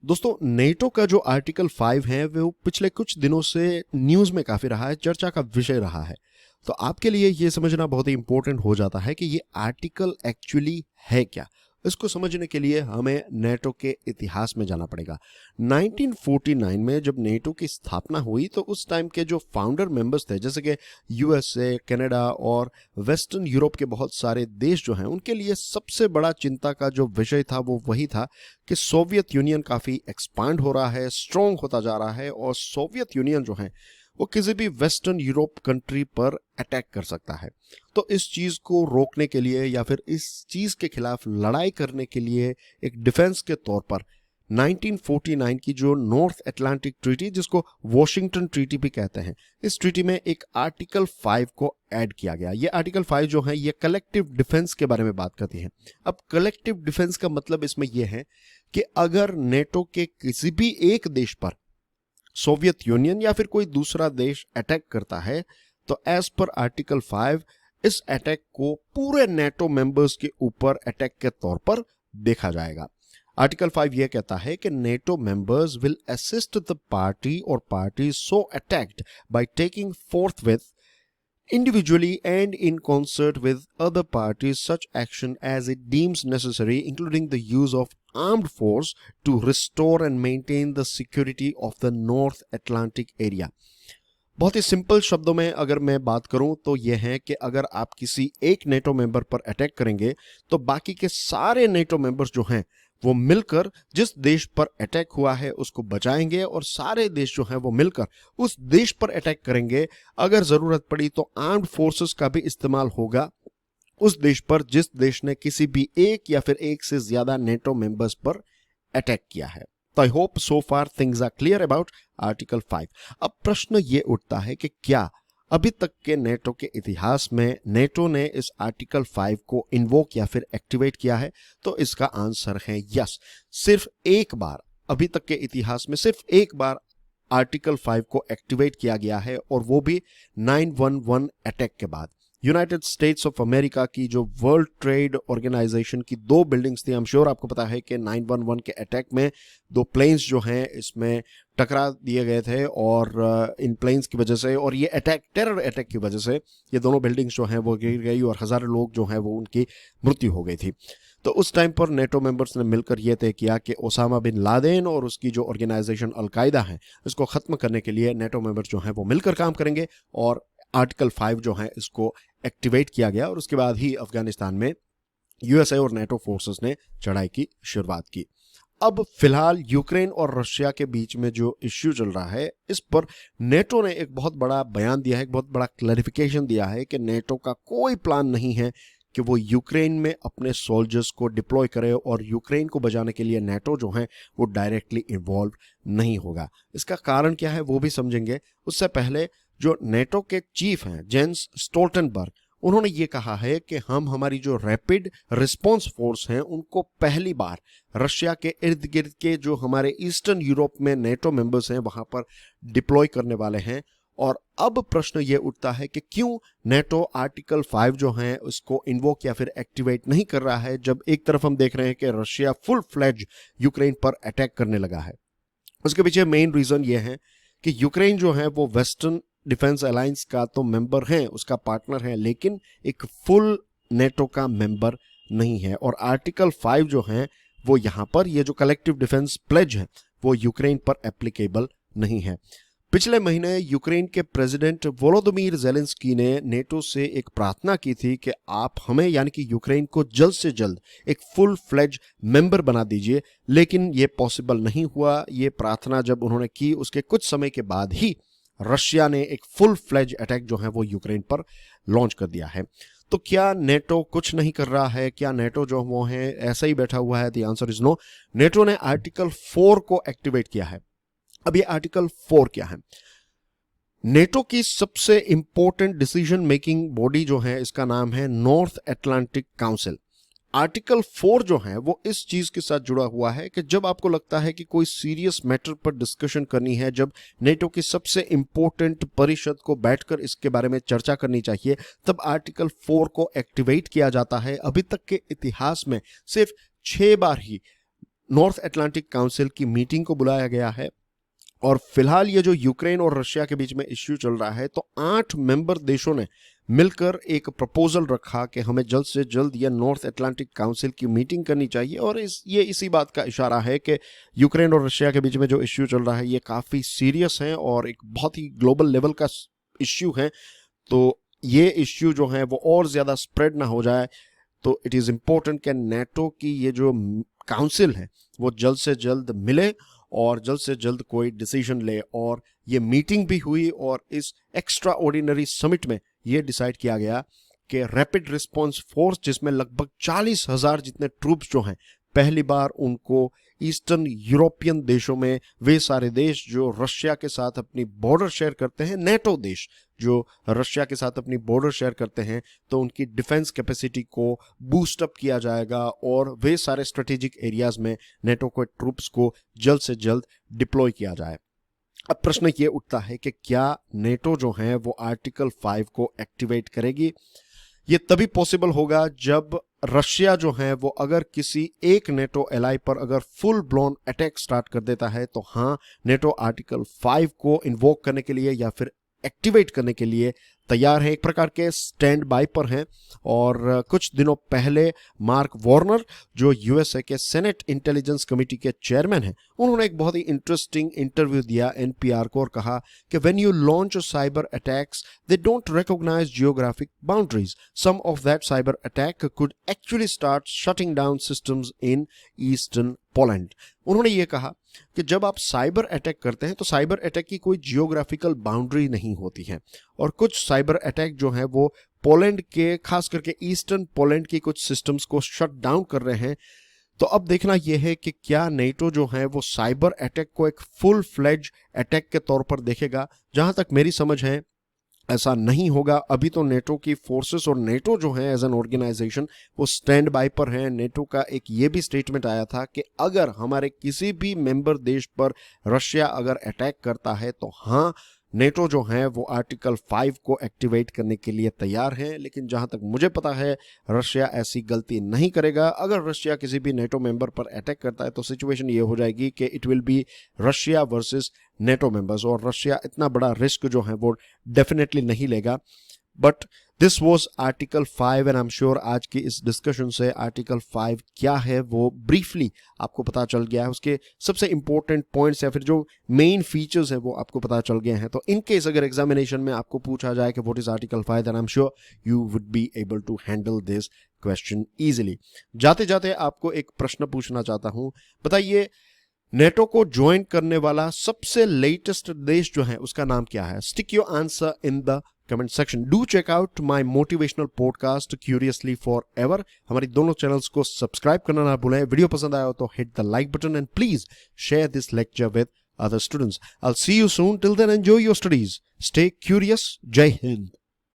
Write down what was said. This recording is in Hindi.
दोस्तों, नेटो का जो आर्टिकल 5 है वो पिछले कुछ दिनों से न्यूज़ में काफ़ी रहा है, चर्चा का विषय रहा है। तो आपके लिए ये समझना बहुत ही इंपॉर्टेंट हो जाता है कि ये आर्टिकल एक्चुअली है क्या। इसको समझने के लिए हमें नेटो के इतिहास में जाना पड़ेगा। 1949 में जब नेटो की स्थापना हुई तो उस टाइम के जो फाउंडर मेंबर्स थे, जैसे कि यूएसए, कनाडा और वेस्टर्न यूरोप के बहुत सारे देश जो हैं, उनके लिए सबसे बड़ा चिंता का जो विषय था वो वही था कि सोवियत यूनियन काफ़ी एक्सपांड हो रहा है, स्ट्रॉन्ग होता जा रहा है और सोवियत यूनियन जो है वो किसी भी वेस्टर्न यूरोप कंट्री पर अटैक कर सकता है। तो इस चीज़ को रोकने के लिए या फिर इस चीज़ के खिलाफ लड़ाई करने के लिए एक डिफेंस के तौर पर 1949 की जो नॉर्थ अटलांटिक ट्रीटी, जिसको वॉशिंगटन ट्रीटी भी कहते हैं, इस ट्रीटी में एक आर्टिकल 5 को ऐड किया गया। ये आर्टिकल 5 जो है ये कलेक्टिव डिफेंस के बारे में बात करती है। अब कलेक्टिव डिफेंस का मतलब इसमें यह है कि अगर नेटो के किसी भी एक देश पर सोवियत यूनियन या फिर कोई दूसरा देश अटैक करता है तो एज पर आर्टिकल 5 इस अटैक को पूरे नेटो मेंबर्स के ऊपर अटैक के तौर पर देखा जाएगा। आर्टिकल 5 यह कहता है कि NATO members will assist the party और party so attacked by taking forthwith individually and in concert with other parties such action as it deems necessary, including the use of armed force to restore and maintain the security of the North Atlantic area। बहुत ही सिंपल शब्दों में अगर मैं बात करूं तो यह है कि अगर आप किसी एक नेटो मेंबर पर अटैक करेंगे तो बाकी के सारे नेटो मेंबर्स जो हैं वो मिलकर जिस देश पर अटैक हुआ है उसको बचाएंगे और सारे देश जो हैं वो मिलकर उस देश पर अटैक करेंगे। अगर जरूरत पड़ी तो आर्म्ड फोर्सेस का भी इस्तेमाल होगा उस देश पर जिस देश ने किसी भी एक या फिर एक से ज्यादा नेटो मेंबर्स पर अटैक किया है। तो I hope so far things are clear about article 5। अब प्रश्न ये उठता है कि क्या अभी तक के नेटो के इतिहास में नेटो ने इस आर्टिकल 5 को इन्वोक या फिर एक्टिवेट किया है? तो इसका आंसर है यस। सिर्फ एक बार, अभी तक के इतिहास में सिर्फ एक बार आर्टिकल 5 को एक्टिवेट किया गया है और वो भी 9/11 अटैक के बाद। यूनाइटेड स्टेट्स ऑफ अमेरिका की जो वर्ल्ड ट्रेड ऑर्गेनाइजेशन की दो बिल्डिंग्स थी, आई एम श्योर आपको पता है कि 9/11 के अटैक में दो प्लेन्स जो हैं इसमें टकरा दिए गए थे और इन प्लेन्स की वजह से और ये अटैक, टेरर अटैक की वजह से ये दोनों बिल्डिंग्स जो हैं वो गिर गई और हज़ारों लोग जो हैं वो उनकी मृत्यु हो गई थी। तो उस टाइम पर नेटो मेंबर्स ने मिलकर यह तय किया कि ओसामा बिन लादेन और उसकी जो ऑर्गेनाइजेशन अलकायदा है इसको ख़त्म करने के लिए नेटो मेंबर्स जो हैं वो मिलकर काम करेंगे और आर्टिकल 5 जो है इसको एक्टिवेट किया गया और उसके बाद ही अफगानिस्तान में यूएसए और नेटो फोर्सेस ने चढ़ाई की शुरुआत की। अब फिलहाल यूक्रेन और रशिया के बीच में जो इश्यू चल रहा है इस पर नेटो ने एक बहुत बड़ा बयान दिया है, एक बहुत बड़ा क्लैरिफिकेशन दिया है कि नेटो का कोई प्लान नहीं है कि वो यूक्रेन में अपने सोल्जर्स को डिप्लॉय करे और यूक्रेन को बचाने के लिए नेटो जो है वो डायरेक्टली इन्वॉल्व नहीं होगा। इसका कारण क्या है वो भी समझेंगे। उससे पहले जो नेटो के चीफ हैं जेंस स्टोल्टनबर्ग, उन्होंने ये कहा है कि हम हमारी जो रैपिड रिस्पॉन्स फोर्स हैं उनको पहली बार रशिया के इर्द गिर्द के जो हमारे ईस्टर्न यूरोप में नेटो मेंबर्स हैं वहां पर डिप्लॉय करने वाले हैं। और अब प्रश्न ये उठता है कि क्यों नेटो आर्टिकल 5 जो है उसको इन्वोक या फिर एक्टिवेट नहीं कर रहा है, जब एक तरफ हम देख रहे हैं कि रशिया फुल फ्लेज यूक्रेन पर अटैक करने लगा है। उसके पीछे मेन रीजन ये है कि यूक्रेन जो है वो वेस्टर्न डिफेंस अलायंस का तो मेंबर है, उसका पार्टनर है, लेकिन एक फुल नेटो का मेंबर नहीं है। और आर्टिकल 5 जो है वो यहाँ पर ये जो कलेक्टिव डिफेंस प्लेज है वो यूक्रेन पर एप्लीकेबल नहीं है। पिछले महीने यूक्रेन के प्रेसिडेंट वोलोदिमीर ज़ेलेंस्की ने नेटो से एक प्रार्थना की थी कि आप हमें यानी कि यूक्रेन को जल्द से जल्द एक फुल फ्लेज मेंबर बना दीजिए, लेकिन ये पॉसिबल नहीं हुआ। ये प्रार्थना जब उन्होंने की उसके कुछ समय के बाद ही रशिया ने एक फुल फ्लेज अटैक जो है वो यूक्रेन पर लॉन्च कर दिया है। तो क्या नेटो कुछ नहीं कर रहा है? क्या नेटो जो वो है ऐसा ही बैठा हुआ है? The answer is no. NATO ने आर्टिकल 4 को एक्टिवेट किया है। अब ये आर्टिकल 4 क्या है? नेटो की सबसे इंपॉर्टेंट डिसीजन मेकिंग बॉडी जो है इसका नाम है नॉर्थ अटलांटिक काउंसिल। आर्टिकल 4 जो है वो इस चीज के साथ जुड़ा हुआ है कि जब आपको लगता है कि कोई सीरियस मैटर पर डिस्कशन करनी है, जब नेटो की सबसे इंपॉर्टेंट परिषद को बैठकर इसके बारे में चर्चा करनी चाहिए, तब आर्टिकल 4 को एक्टिवेट किया जाता है। अभी तक के इतिहास में सिर्फ 6 बार ही नॉर्थ अटलांटिक काउंसिल की मीटिंग को बुलाया गया है। और फिलहाल ये जो यूक्रेन और रशिया के बीच में इश्यू चल रहा है, तो 8 मेंबर देशों ने मिलकर एक प्रपोजल रखा कि हमें जल्द से जल्द ये नॉर्थ अटलांटिक काउंसिल की मीटिंग करनी चाहिए। और ये इसी बात का इशारा है कि यूक्रेन और रशिया के बीच में जो इश्यू चल रहा है ये काफ़ी सीरियस है और एक बहुत ही ग्लोबल लेवल का इश्यू है। तो ये इश्यू जो है वो और ज़्यादा स्प्रेड ना हो जाए, तो इट इज़ इम्पोर्टेंट कि नेटो की ये जो काउंसिल है वो जल्द से जल्द मिले और जल्द से जल्द कोई डिसीजन ले। और ये मीटिंग भी हुई और इस एक्स्ट्रा ऑर्डिनरी समिट में ये डिसाइड किया गया कि रैपिड रिस्पॉन्स फोर्स, जिसमें लगभग 40,000 जितने ट्रूप्स जो हैं, पहली बार उनको ईस्टर्न यूरोपियन देशों में, वे सारे देश जो रशिया के साथ अपनी बॉर्डर शेयर करते हैं, नेटो देश जो रशिया के साथ अपनी बॉर्डर शेयर करते हैं, तो उनकी डिफेंस कैपेसिटी को बूस्ट अप किया जाएगा और वे सारे स्ट्रेटेजिक एरियाज में नेटो के ट्रूप्स को जल्द से जल्द डिप्लॉय किया जाए। अब प्रश्न ये उठता है कि क्या नेटो जो है वो आर्टिकल 5 को एक्टिवेट करेगी? ये तभी पॉसिबल होगा जब रशिया जो है वो अगर किसी एक नेटो एलाई पर अगर फुल ब्लोन अटैक स्टार्ट कर देता है, तो हाँ, नेटो आर्टिकल 5 को इन्वोक करने के लिए या फिर एक्टिवेट करने के लिए तैयार है, एक प्रकार के स्टैंड बाय पर हैं। और कुछ दिनों पहले मार्क वार्नर, जो यूएसए के सेनेट इंटेलिजेंस कमेटी के चेयरमैन हैं, उन्होंने एक बहुत ही इंटरेस्टिंग इंटरव्यू दिया एनपीआर को और कहा कि when you launch cyber attacks they don't recognise geographic boundaries, some of that cyber attack could actually start shutting down systems in eastern Poland. उन्होंने ये कहा कि जब आप साइबर अटैक करते हैं तो साइबर अटैक की कोई जियोग्राफिकल बाउंड्री नहीं होती है, और कुछ साइबर अटैक जो है वो पोलैंड के, खास करके ईस्टर्न पोलैंड की कुछ सिस्टम्स को शट डाउन कर रहे हैं। तो अब देखना यह है कि क्या नेटो जो है वो साइबर अटैक को एक फुल फ्लेज अटैक के तौर पर देखेगा। जहां तक मेरी समझ है ऐसा नहीं होगा। अभी तो नेटो की फोर्सेस और नेटो जो है एज एन ऑर्गेनाइजेशन वो स्टैंड बाय पर है। नेटो का एक ये भी स्टेटमेंट आया था कि अगर हमारे किसी भी मेंबर देश पर रशिया अगर अटैक करता है तो हाँ, नेटो जो है वो आर्टिकल 5 को एक्टिवेट करने के लिए तैयार है। लेकिन जहां तक मुझे पता है रशिया ऐसी गलती नहीं करेगा। अगर रशिया किसी भी नेटो मेंबर पर अटैक करता है तो सिचुएशन ये हो जाएगी कि it will be Russia versus NATO members, और रशिया इतना बड़ा रिस्क जो है वो डेफिनेटली नहीं लेगा। But this was article 5 and I am sure आज की इस डिस्कशन से आर्टिकल 5 क्या है वो ब्रीफली आपको पता चल गया है। उसके सबसे इंपॉर्टेंट पॉइंट्स या फिर जो मेन फीचर्स है वो आपको पता चल गए हैं। तो इन केस अगर एग्जामिनेशन में आपको पूछा जाए कि what is article 5, then I am sure you would be able to handle this question easily. जाते जाते आपको एक प्रश्न पूछना चाहता हूं, बताइए नेटो को ज्वाइन करने वाला सबसे लेटेस्ट देश जो है उसका नाम क्या है? Stick your answer in the comment section. Do check out my motivational podcast curiously forever. हमारी दोनों चैनल्स को सब्सक्राइब करना ना भूलें। वीडियो पसंद आया हो तो hit the like button and please share this lecture with other students. I will see you soon. Till then enjoy your studies, stay curious. जय हिंद।